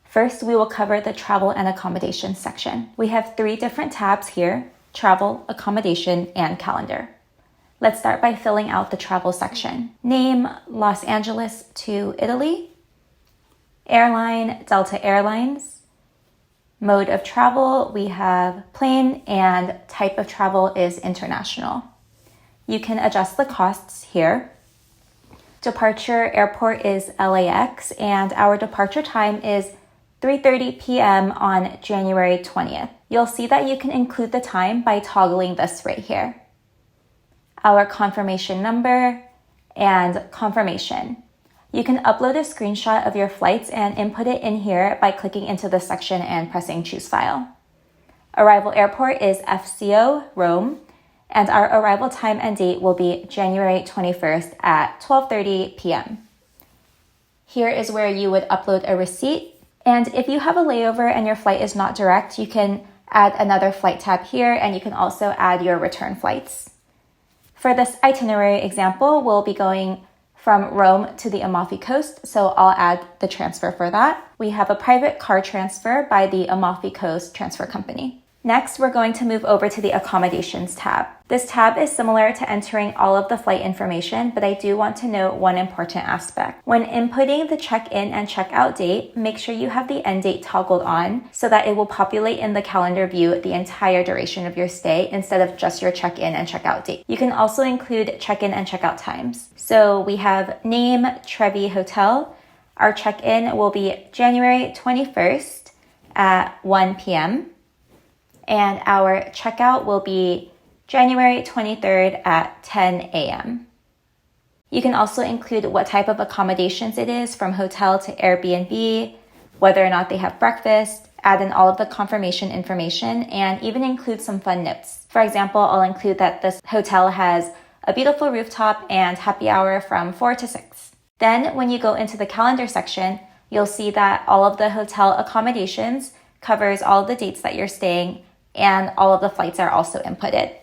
First, we will cover the travel and accommodation section. We have 3 different tabs here: travel, accommodation, and calendar. Let's start by filling out the travel section. Name, Los Angeles to Italy. Airline, Delta Airlines. Mode of travel, we have plane, and type of travel is international. You can adjust the costs here. Departure airport is LAX, and our departure time is 3:30 p.m. on January 20th. You'll see that you can include the time by toggling this right here. Our confirmation number and confirmation. You can upload a screenshot of your flights and input it in here by clicking into this section and pressing choose file. Arrival airport is FCO, Rome, and our arrival time and date will be January 21st at 12:30 p.m. Here is where you would upload a receipt. And if you have a layover and your flight is not direct, you can add another flight tab here, and you can also add your return flights. For this itinerary example, we'll be going from Rome to the Amalfi Coast, so I'll add the transfer for that. We have a private car transfer by the Amalfi Coast Transfer Company. Next, we're going to move over to the Accommodations tab. This tab is similar to entering all of the flight information, but I do want to note one important aspect. When inputting the check-in and check-out date, make sure you have the end date toggled on so that it will populate in the calendar view the entire duration of your stay instead of just your check-in and check-out date. You can also include check-in and check-out times. So we have name, Trevi Hotel. Our check-in will be January 21st at 1 p.m. and our checkout will be January 23rd at 10 a.m. You can also include what type of accommodations it is, from hotel to Airbnb, whether or not they have breakfast, add in all of the confirmation information, and even include some fun notes. For example, I'll include that this hotel has a beautiful rooftop and happy hour from 4 to 6. Then when you go into the calendar section, you'll see that all of the hotel accommodations covers all of the dates that you're staying, and all of the flights are also inputted.